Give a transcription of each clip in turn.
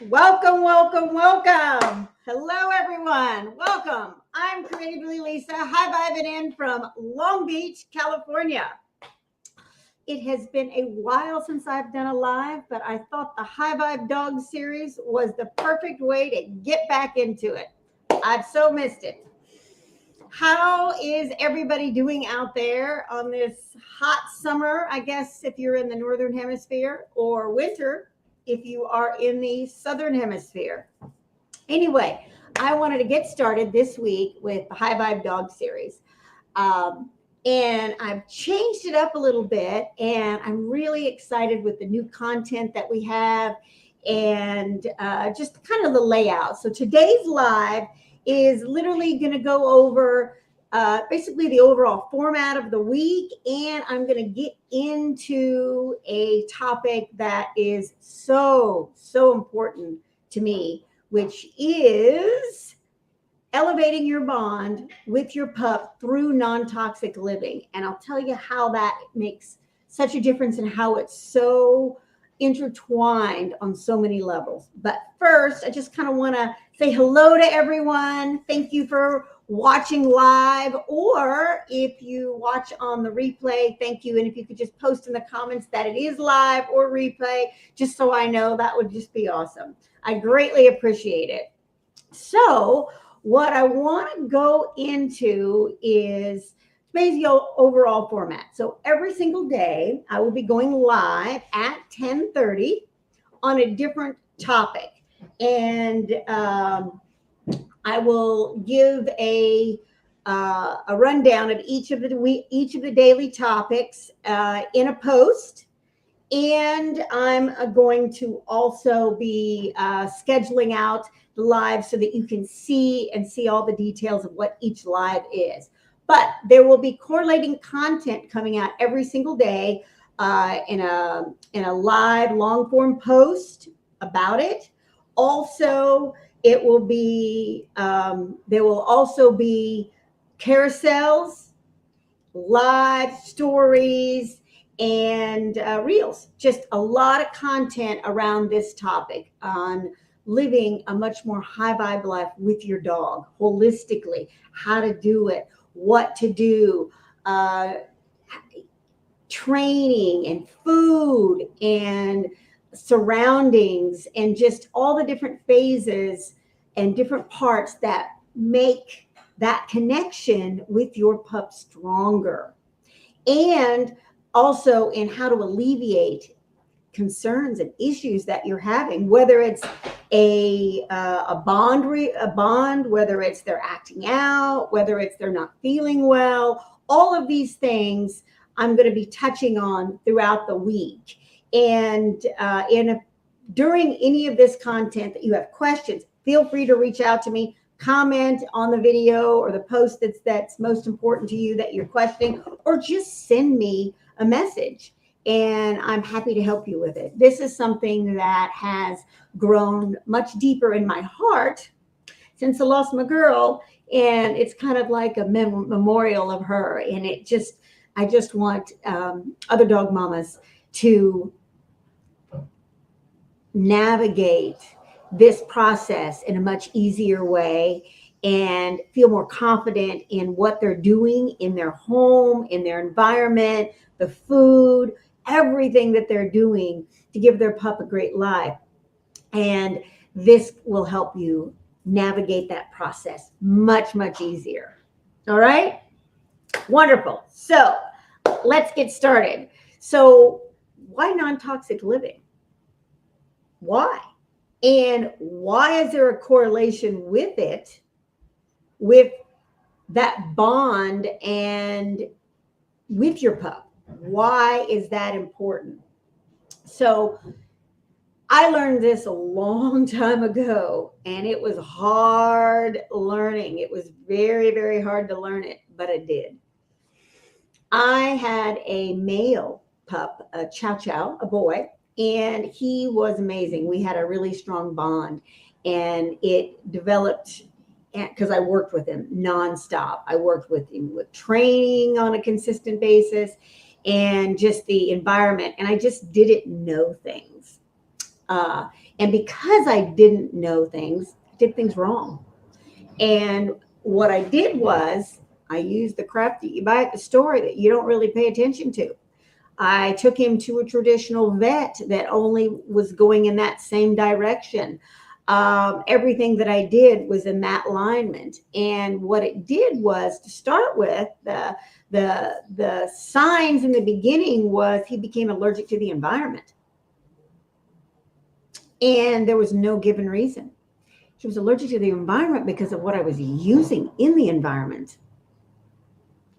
Welcome, welcome, welcome. Hello, everyone. Welcome. I'm Creatively Lisa, high vibing in from Long Beach, California. It has been a while since I've done a live, but I thought the High Vibe Dog series was the perfect way to get back into it. I've so missed it. How is everybody doing out there on this hot summer? I guess if you're in the northern hemisphere, or winter if you are in the southern hemisphere. Anyway, I wanted to get started this week with the High Vibe Dog series. Um, and I've changed it up a little bit, and I'm really excited with the new content that we have and just kind of the layout. So today's live is literally going to go over basically the overall format of the week, and I'm going to get into a topic that is so important to me, which is elevating your bond with your pup through non-toxic living. And I'll tell you how that makes such a difference and how it's so intertwined on so many levels. But first, I just kind of want to say hello to everyone. Thank you for watching live, or if you watch on the replay, thank you. And if you could just post in the comments that it is live or replay, just so I know, that would just be awesome. I greatly appreciate it. So what I want to go into is basically overall format. So every single day I will be going live at 10:30 on a different topic, and I will give a rundown of each of the daily topics in a post. And I'm going to also be scheduling out the live so that you can see all the details of what each live is. But there will be correlating content coming out every single day in a live long form post about it. Also, it will be there will also be carousels, live stories, and reels. Just a lot of content around this topic on living a much more high vibe life with your dog holistically, how to do it, what to do, training and food and surroundings, and just all the different phases and different parts that make that connection with your pup stronger. And also in how to alleviate concerns and issues that you're having, whether it's a bond, whether it's they're acting out, whether it's they're not feeling well. All of these things I'm going to be touching on throughout the week. And during any of this content that you have questions, feel free to reach out to me. Comment on the video or the post that's most important to you that you're questioning, or just send me a message and I'm happy to help you with it. This is something that has grown much deeper in my heart since I lost my girl, and it's kind of like a memorial of her. And I just want other dog mamas to navigate this process in a much easier way and feel more confident in what they're doing in their home, in their environment, the food, everything that they're doing to give their pup a great life. And this will help you navigate that process much easier. All right? Wonderful. So let's get started. So why non-toxic living? Why? And why is there a correlation with it, with that bond and with your pup? Why is that important? So I learned this a long time ago, and it was hard learning. It was very hard to learn it, but I did. I had a male pup, a Chow Chow, a boy, and he was amazing. We had a really strong bond, and it developed because I worked with him nonstop. I worked with him with training on a consistent basis and just the environment. And I just didn't know things. And because I didn't know things, I did things wrong. And what I did was I used the crap that you buy at the store that you don't really pay attention to. I took him to a traditional vet that only was going in that same direction. Everything that I did was in that alignment. And what it did was, to start with, the signs in the beginning was he became allergic to the environment. And there was no given reason. He was allergic to the environment because of what I was using in the environment.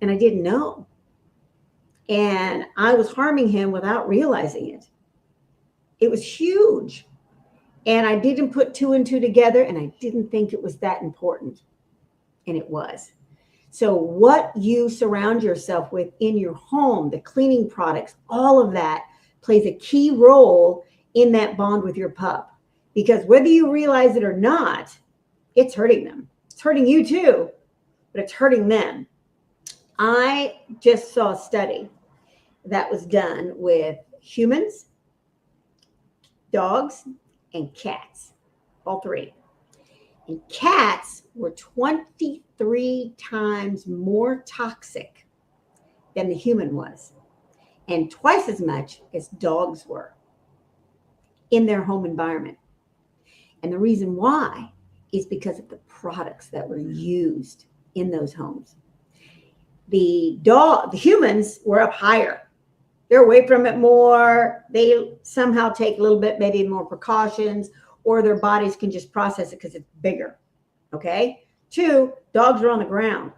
And I didn't know. And I was harming him without realizing it. It was huge. And I didn't put two and two together, and I didn't think it was that important. And it was. So what you surround yourself with in your home, the cleaning products, all of that plays a key role in that bond with your pup. Because whether you realize it or not, it's hurting them. It's hurting you too, but it's hurting them. I just saw a study that was done with humans, dogs, and cats, all three. And cats were 23 times more toxic than the human was, and twice as much as dogs were in their home environment. And the reason why is because of the products that were used in those homes. The humans were up higher. They're away from it more. They somehow take a little bit, maybe more precautions, or their bodies can just process it because it's bigger. Okay. 2, dogs are on the ground.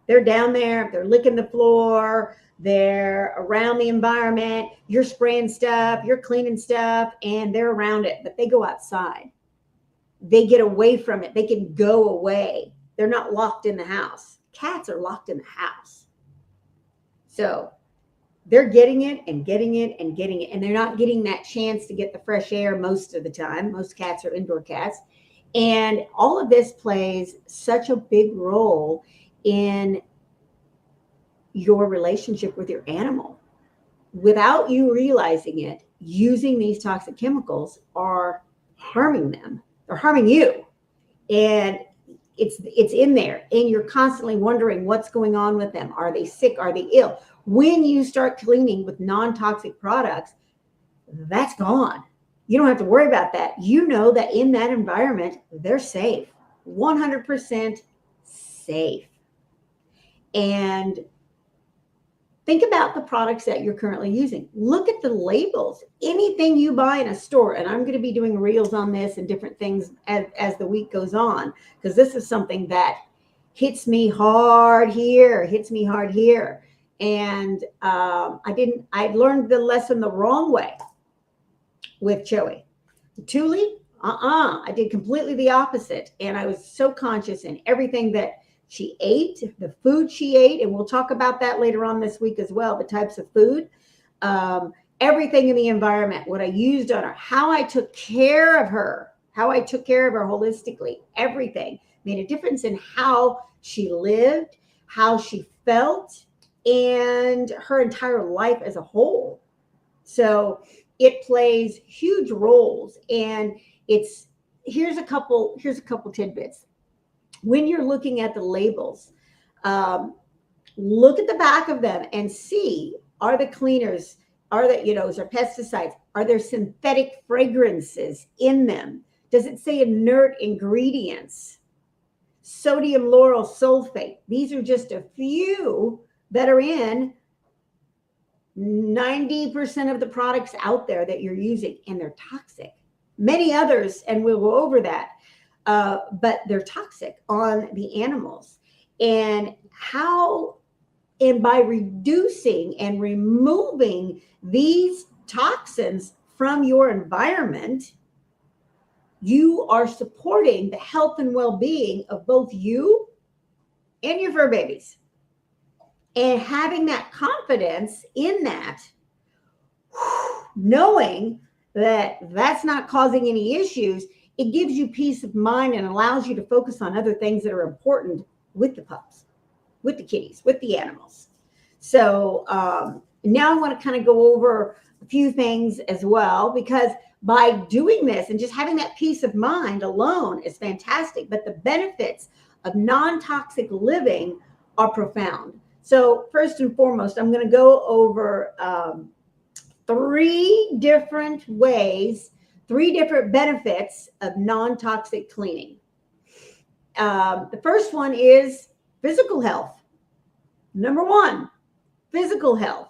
They're down there. They're licking the floor. They're around the environment. You're spraying stuff. You're cleaning stuff, and they're around it. But they go outside. They get away from it. They can go away. They're not locked in the house. Cats are locked in the house. So they're getting it and getting it and getting it. And they're not getting that chance to get the fresh air most of the time. Most cats are indoor cats. And all of this plays such a big role in your relationship with your animal. Without you realizing it, using these toxic chemicals are harming them. They're harming you. And it's in there. And you're constantly wondering what's going on with them. Are they sick? Are they ill? When you start cleaning with non-toxic products, that's gone. You don't have to worry about that. You know that in that environment, they're safe, 100% safe. And think about the products that you're currently using. Look at the labels. Anything you buy in a store, and I'm going to be doing reels on this and different things as the week goes on, because this is something that hits me hard here, And I learned the lesson the wrong way with Joey. Thule, I did completely the opposite. And I was so conscious in everything that she ate, the food she ate, and we'll talk about that later on this week as well, the types of food, everything in the environment, what I used on her, how I took care of her holistically, everything made a difference in how she lived, how she felt, and her entire life as a whole. So it plays huge roles. And here's a couple tidbits. When you're looking at the labels, look at the back of them and see, are the cleaners, is there pesticides? Are there synthetic fragrances in them? Does it say inert ingredients? Sodium lauryl sulfate. These are just a few that are in 90% of the products out there that you're using, and they're toxic. Many others, and we'll go over that. But they're toxic on the animals. And by reducing and removing these toxins from your environment, you are supporting the health and well-being of both you and your fur babies. And having that confidence in that, knowing that that's not causing any issues, it gives you peace of mind and allows you to focus on other things that are important with the pups, with the kitties, with the animals. So now I want to kind of go over a few things as well, because by doing this and just having that peace of mind alone is fantastic. But the benefits of non-toxic living are profound. So first and foremost, I'm going to go over 3 different ways, 3 different benefits of non-toxic cleaning. The first one is physical health. Number 1, physical health.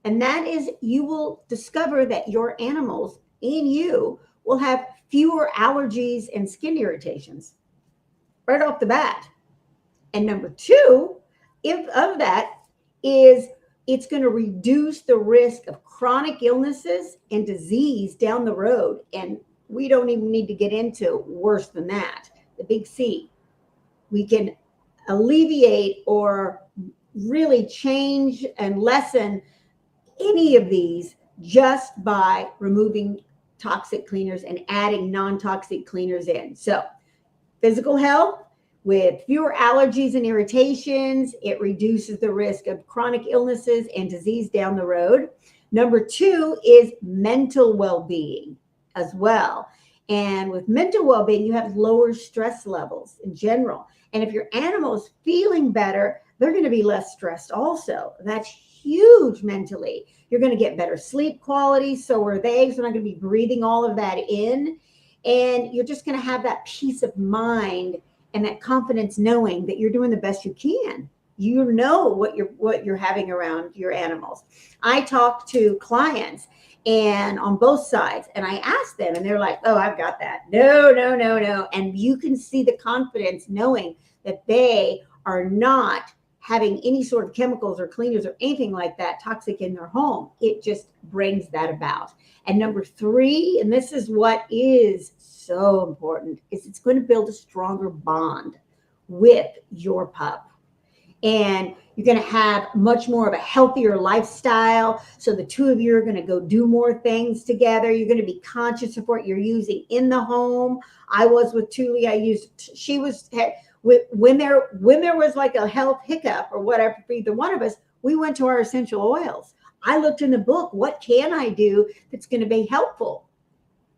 And that is, you will discover that your animals and you will have fewer allergies and skin irritations right off the bat. And number 2, if of that is, it's going to reduce the risk of chronic illnesses and disease down the road. And we don't even need to get into worse than that, the big C. We can alleviate or really change and lessen any of these just by removing toxic cleaners and adding non-toxic cleaners in. So physical health, with fewer allergies and irritations, it reduces the risk of chronic illnesses and disease down the road. Number 2 is mental well-being as well. And with mental well-being, you have lower stress levels in general. And if your animal is feeling better, they're going to be less stressed also. That's huge mentally. You're going to get better sleep quality. So are they. So they're not going to be breathing all of that in. And you're just going to have that peace of mind and that confidence knowing that you're doing the best you can. You know what you're having around your animals. I talk to clients and on both sides, and I ask them, and they're like, oh, I've got that. No. And you can see the confidence knowing that they are not having any sort of chemicals or cleaners or anything like that toxic in their home. It just brings that about. And number 3, and this is what is so important, is it's going to build a stronger bond with your pup. And you're going to have much more of a healthier lifestyle. So the 2 of you are going to go do more things together. You're going to be conscious of what you're using in the home. I was with Tuli. When there was like a health hiccup or whatever for either one of us, we went to our essential oils. I looked in the book, what can I do that's going to be helpful?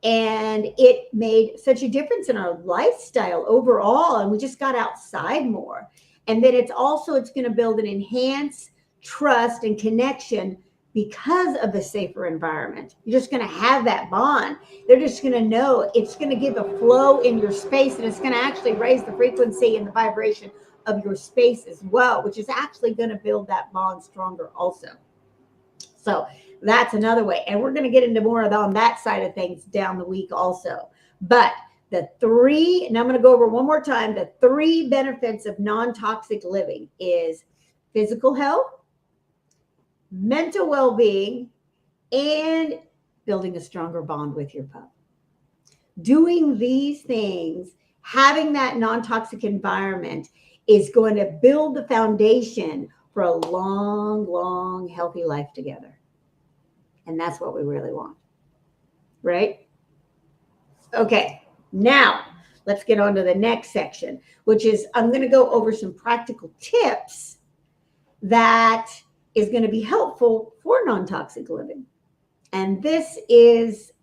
And it made such a difference in our lifestyle overall. And we just got outside more. And then it's going to build an enhanced trust and connection because of the safer environment. You're just going to have that bond. They're just going to know it's going to give a flow in your space, and it's going to actually raise the frequency and the vibration of your space as well, which is actually going to build that bond stronger also. So that's another way. And we're going to get into more on that side of things down the week also. But the 3, and I'm going to go over one more time, the 3 benefits of non-toxic living is physical health, mental well-being, and building a stronger bond with your pup. Doing these things, having that non-toxic environment is going to build the foundation for a long, long, healthy life together. And that's what we really want, right? Okay, now let's get on to the next section, which is I'm going to go over some practical tips that is going to be helpful for non-toxic living. And this is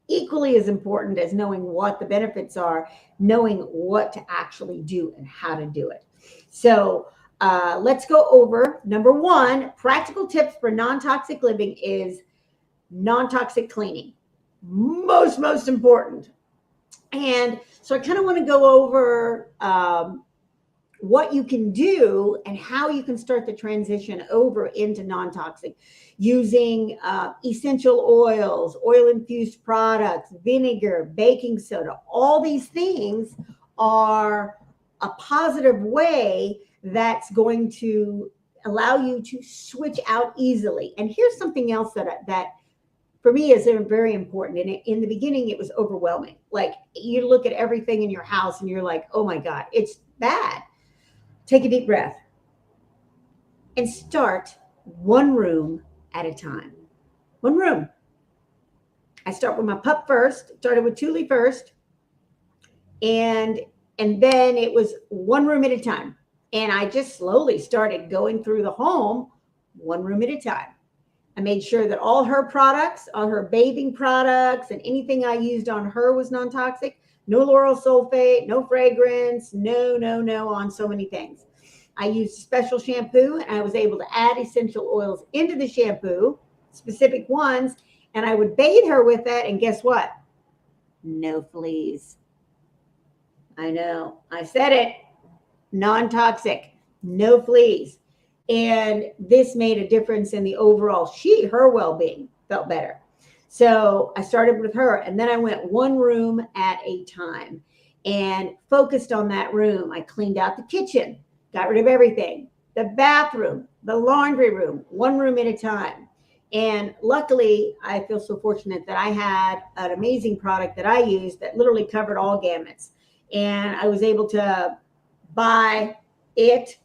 equally as important as knowing what the benefits are, knowing what to actually do and how to do it. So let's go over number 1, practical tips for non-toxic living is non-toxic cleaning. Most important. And so I kind of want to go over what you can do and how you can start the transition over into non-toxic using essential oils, oil-infused products, vinegar, baking soda. All these things are a positive way that's going to allow you to switch out easily. And here's something else that for me is very important. And in the beginning, it was overwhelming. Like you look at everything in your house and you're like, oh my God, it's bad. Take a deep breath and start one room at a time. One room. I start with my pup first, started with Tuli first. And then it was one room at a time. And I just slowly started going through the home, one room at a time. I made sure that all her products, all her bathing products, and anything I used on her was non-toxic. No lauryl sulfate, no fragrance, no on so many things. I used special shampoo, and I was able to add essential oils into the shampoo, specific ones, and I would bathe her with that. And guess what? No fleas. I know. I said it. Non-toxic, no fleas. And this made a difference in the overall, her well-being felt better. So I started with her, and then I went one room at a time and focused on that room. I cleaned out the kitchen, got rid of everything, the bathroom, the laundry room, one room at a time. And luckily, I feel so fortunate that I had an amazing product that I used that literally covered all gamuts. And I was able to buy it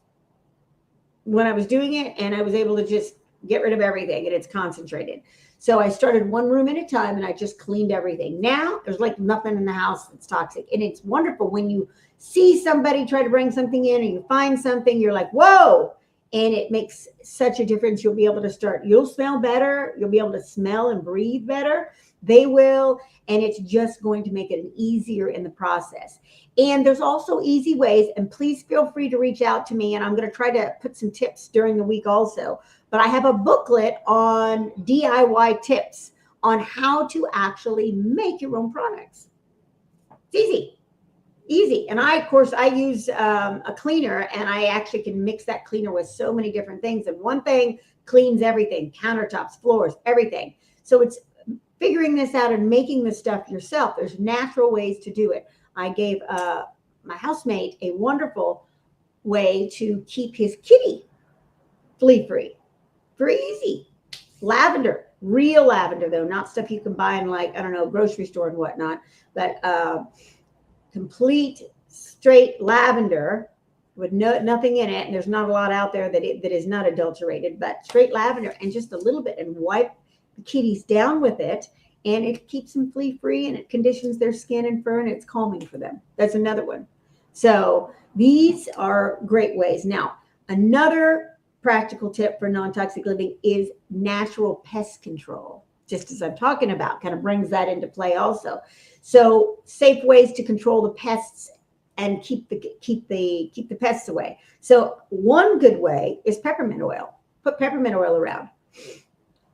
when I was doing it, and I was able to just get rid of everything, and it's concentrated. So I started one room at a time, and I just cleaned everything. Now there's like nothing in the house that's toxic, and it's wonderful when you see somebody try to bring something in and you find something, you're like, whoa, and it makes such a difference. You'll be able to you'll smell better, you'll be able to smell and breathe better. They will, and it's just going to make it easier in the process. And there's also easy ways, and please feel free to reach out to me, and I'm going to try to put some tips during the week also. But I have a booklet on DIY tips on how to actually make your own products. It's easy. And of course, I use a cleaner, and I actually can mix that cleaner with so many different things. And one thing cleans everything, countertops, floors, everything. So it's figuring this out and making this stuff yourself. There's natural ways to do it. I gave my housemate a wonderful way to keep his kitty flea-free. Very easy. Lavender, real lavender though, not stuff you can buy in like, I don't know, grocery store and whatnot, but complete straight lavender with nothing in it. And there's not a lot out there that is not adulterated, but straight lavender and just a little bit, and wipe the kitties down with it. And it keeps them flea-free, and it conditions their skin and fur, and it's calming for them. That's another one. So these are great ways. Now, another practical tip for non-toxic living is natural pest control. Just as I'm talking about, kind of brings that into play also. So safe ways to control the pests and keep the pests away. So one good way is peppermint oil. Put peppermint oil around.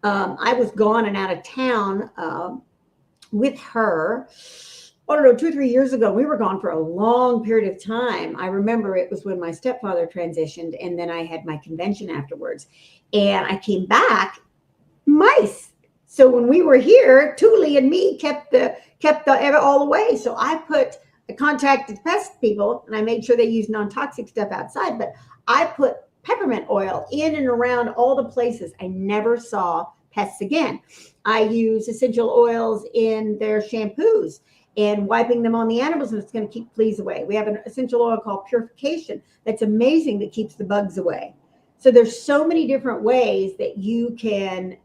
I was gone and out of town with her, I don't know, 2 or 3 years ago. We were gone for a long period of time. I remember it was when my stepfather transitioned, and then I had my convention afterwards. And I came back, mice. So when we were here, Thule and me kept all away. So I contacted pest people, and I made sure they used non-toxic stuff outside, but I put peppermint oil in and around all the places. I never saw pests again. I use essential oils in their shampoos and wiping them on the animals, and it's going to keep fleas away. We have an essential oil called Purification that's amazing, that keeps the bugs away. So there's so many different ways that you can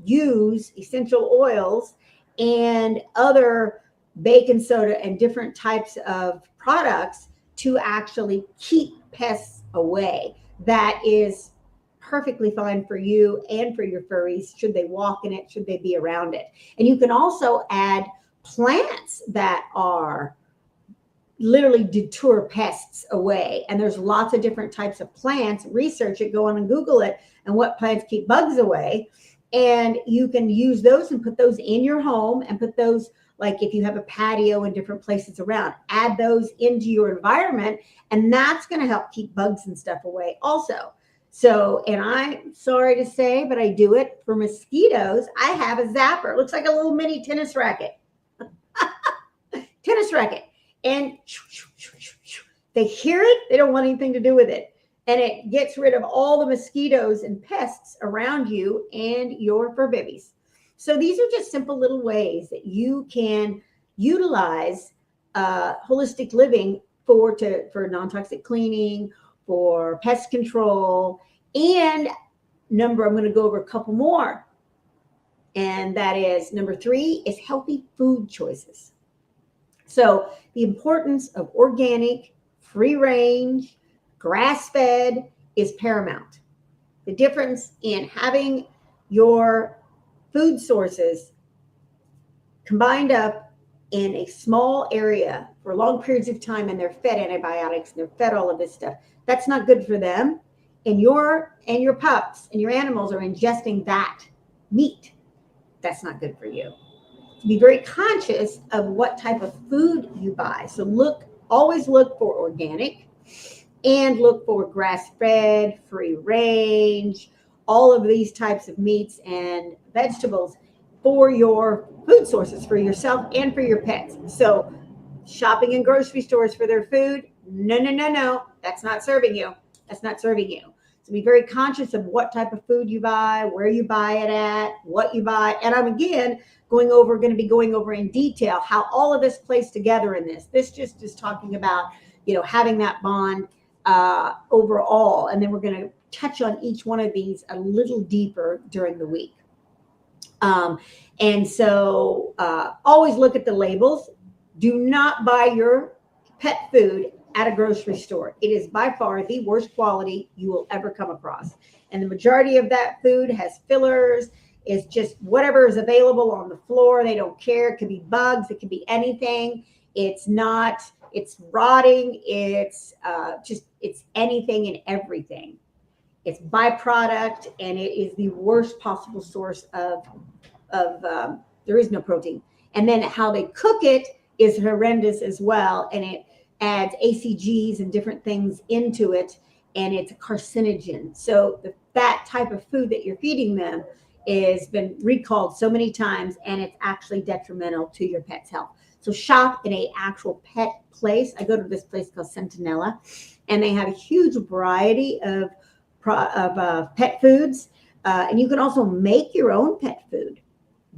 use essential oils and other baking soda and different types of products to actually keep pests away. That is perfectly fine for you and for your furries, should they walk in it, should they be around it. And you can also add plants that are literally deter pests away. And there's lots of different types of plants. Research it, go on and Google it, and what plants keep bugs away. And you can use those and put those in your home, and put those, like if you have a patio and different places around, add those into your environment, and that's going to help keep bugs and stuff away also. So, and I'm sorry to say, but I do it for mosquitoes. I have a zapper. It looks like a little mini tennis racket. Tennis racket. And they hear it. They don't want anything to do with it. And it gets rid of all the mosquitoes and pests around you and your fur babies. So these are just simple little ways that you can utilize holistic living for non-toxic cleaning, for pest control, and I'm going to go over a couple more. And that is number 3 is healthy food choices. So the importance of organic, free range, grass-fed is paramount. The difference in having your food sources combined up in a small area for long periods of time, and they're fed antibiotics and they're fed all of this stuff, that's not good for them. And your pups and your animals are ingesting that meat. That's not good for you. Be very conscious of what type of food you buy. So always look for organic, and look for grass-fed, free range, all of these types of meats and vegetables for your food sources, for yourself and for your pets. So shopping in grocery stores for their food, no, that's not serving you. That's not serving you. So be very conscious of what type of food you buy, where you buy it at, what you buy. And I'm again going to be going over in detail how all of this plays together in this. This just is talking about, having that bond overall. And then we're going to touch on each one of these a little deeper during the week. And so always look at the labels. Do not buy your pet food at a grocery store. It is by far the worst quality you will ever come across. And the majority of that food has fillers. It's just whatever is available on the floor. They don't care. It could be bugs. It could be anything. It's rotting. It's anything and everything. It's byproduct, and it is the worst possible source of there is no protein. And then how they cook it is horrendous as well. And it adds ACGs and different things into it, and it's a carcinogen. So that type of food that you're feeding them has been recalled so many times, and it's actually detrimental to your pet's health. So shop in a actual pet place. I go to this place called Centinela, and they have a huge variety of pet foods. And you can also make your own pet food.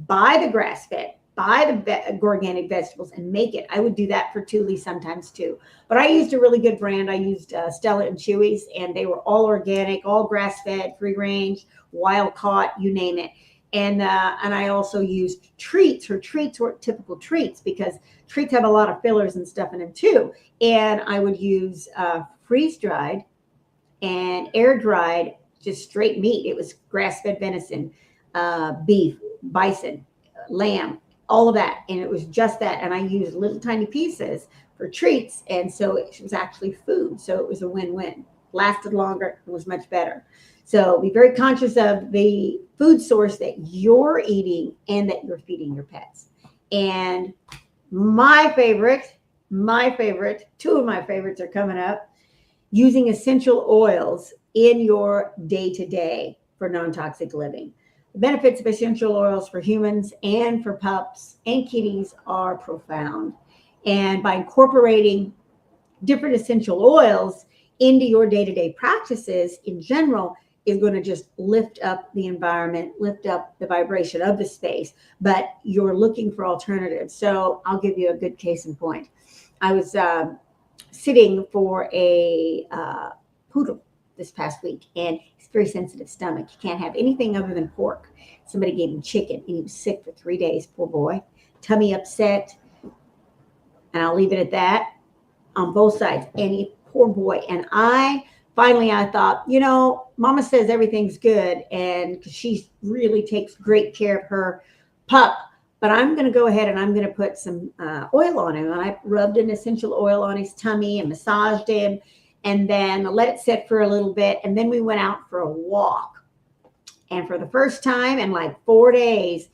Buy the grass-fed, buy the organic vegetables and make it. I would do that for Thule sometimes too. But I used a really good brand. I used Stella and Chewy's, and they were all organic, all grass-fed, free range, wild caught, you name it. And I also used treats. Her treats were typical treats because treats have a lot of fillers and stuff in them too. And I would use freeze-dried and air-dried, just straight meat. It was grass-fed venison, beef, bison, lamb, all of that. And it was just that. And I used little tiny pieces for treats. And so it was actually food. So it was a win-win. Lasted longer. It was much better. So be very conscious of the food source that you're eating and that you're feeding your pets. And my favorite, two of my favorites are coming up. Using essential oils in your day-to-day for non-toxic living. The benefits of essential oils for humans and for pups and kitties are profound. And by incorporating different essential oils into your day-to-day practices in general is going to just lift up the environment, lift up the vibration of the space, but you're looking for alternatives. So I'll give you a good case in point. I was sitting for a poodle this past week, and he's very sensitive stomach. He can't have anything other than pork. Somebody gave him chicken, and he was sick for 3 days. Poor boy, tummy upset, and I'll leave it at that on both sides. And poor boy. And I thought, Mama says everything's good, and because she really takes great care of her pup. But I'm going to go ahead and I'm going to put some oil on him. And I rubbed an essential oil on his tummy and massaged him, and then let it sit for a little bit. And then we went out for a walk. And for the first time in like 4 days,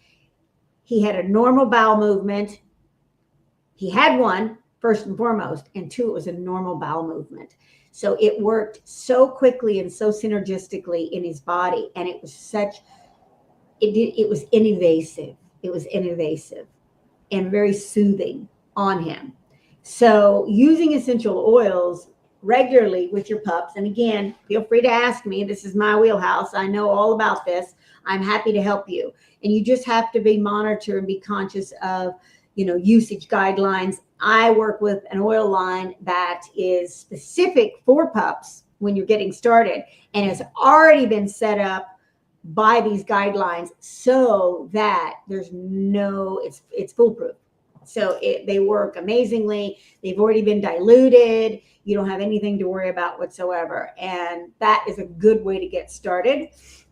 he had a normal bowel movement. He had one, first and foremost, and two, it was a normal bowel movement. So it worked so quickly and so synergistically in his body. And it was it was invasive. It was invasive and very soothing on him. So using essential oils regularly with your pups, and again, feel free to ask me. This is my wheelhouse. I know all about this. I'm happy to help you. And you just have to be monitored and be conscious of, usage guidelines. I work with an oil line that is specific for pups when you're getting started and has already been set up by these guidelines so that it's foolproof. So they work amazingly. They've already been diluted. You don't have anything to worry about whatsoever. And that is a good way to get started.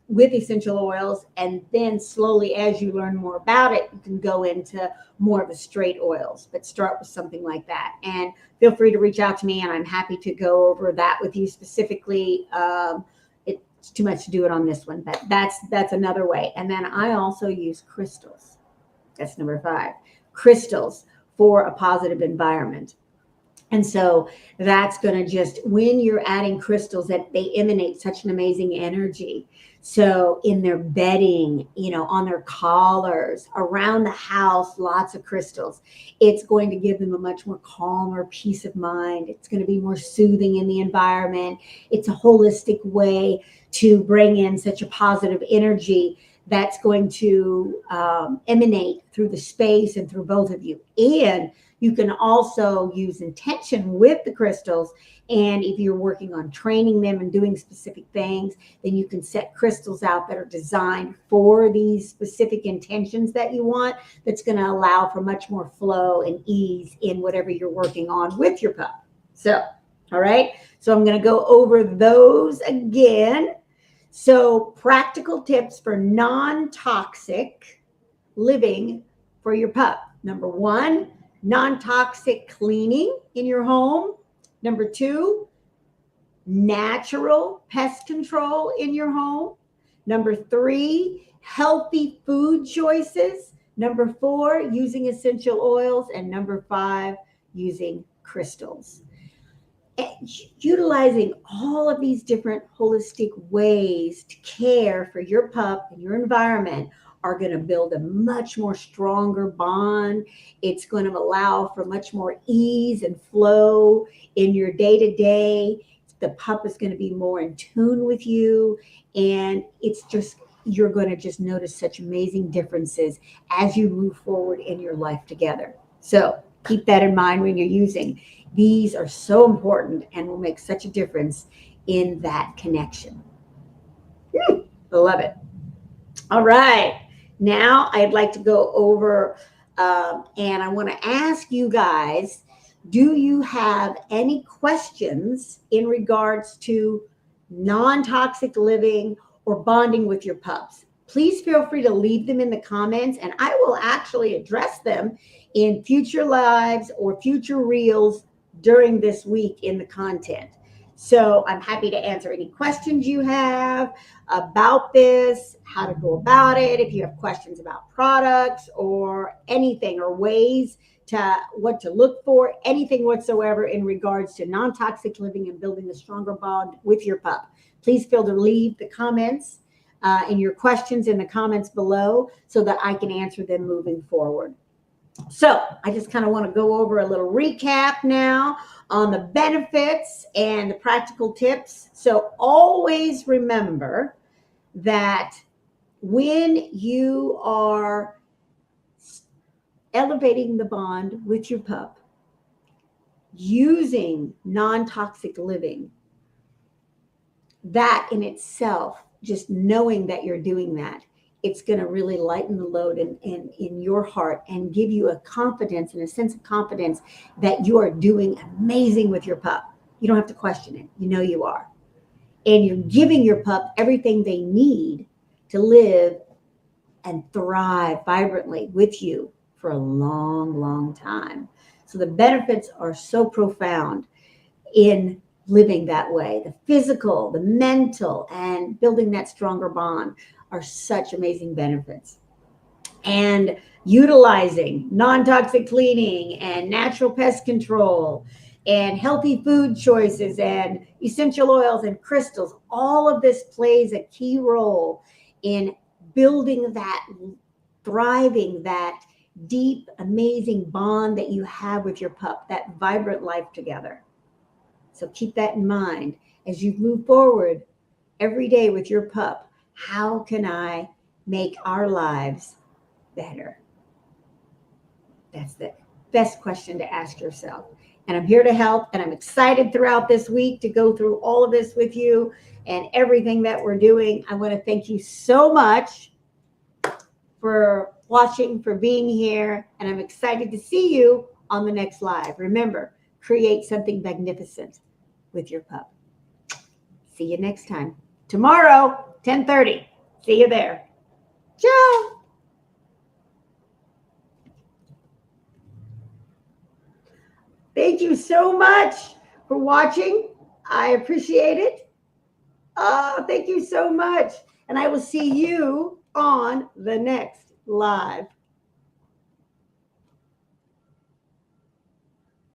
with essential oils, and then slowly, as you learn more about it, you can go into more of the straight oils, but start with something like that. And feel free to reach out to me, and I'm happy to go over that with you specifically. It's too much to do it on this one, but that's another way. And then I also use crystals. That's number 5, crystals for a positive environment. And so that's going to just, when you're adding crystals, that they emanate such an amazing energy. So in their bedding, on their collars, around the house, lots of crystals. It's going to give them a much more calmer peace of mind. It's going to be more soothing in the environment. It's a holistic way to bring in such a positive energy that's going to emanate through the space and through both of you. And you can also use intention with the crystals. And if you're working on training them and doing specific things, then you can set crystals out that are designed for these specific intentions that you want. That's going to allow for much more flow and ease in whatever you're working on with your pup. So, all right. So I'm going to go over those again. So practical tips for non-toxic living for your pup. Number 1, non-toxic cleaning in your home. Number 2, natural pest control in your home. Number 3, healthy food choices. Number 4, using essential oils. And number 5, using crystals. And utilizing all of these different holistic ways to care for your pup and your environment are going to build a much more stronger bond. It's going to allow for much more ease and flow in your day-to-day. The pup is going to be more in tune with you. And it's just, you're going to just notice such amazing differences as you move forward in your life together. So keep that in mind when you're using. These are so important and will make such a difference in that connection. I love it. All right. Now I'd like to go over and I want to ask you guys, do you have any questions in regards to non-toxic living or bonding with your pups? Please feel free to leave them in the comments, and I will actually address them in future lives or future reels during this week in the content. So I'm happy to answer any questions you have about this, how to go about it, if you have questions about products or anything, or ways to what to look for, anything whatsoever in regards to non-toxic living and building a stronger bond with your pup. Please feel to leave the comments and your questions in the comments below so that I can answer them moving forward. So I just kind of want to go over a little recap now on the benefits and the practical tips. So always remember that when you are elevating the bond with your pup, using non-toxic living, that in itself, just knowing that you're doing that, it's going to really lighten the load in your heart and give you a confidence and a sense of confidence that you are doing amazing with your pup. You don't have to question it. You know you are. And you're giving your pup everything they need to live and thrive vibrantly with you for a long, long time. So the benefits are so profound in living that way. The physical, the mental, and building that stronger bond are such amazing benefits. And utilizing non-toxic cleaning and natural pest control and healthy food choices and essential oils and crystals, all of this plays a key role in building that, thriving, that deep, amazing bond that you have with your pup, that vibrant life together. So keep that in mind as you move forward every day with your pup. How can I make our lives better? That's the best question to ask yourself. And I'm here to help. And I'm excited throughout this week to go through all of this with you and everything that we're doing. I want to thank you so much for watching, for being here. And I'm excited to see you on the next live. Remember, create something magnificent with your pup. See you next time. Tomorrow, 10:30. See you there. Ciao. Thank you so much for watching. I appreciate it. Oh, thank you so much. And I will see you on the next live.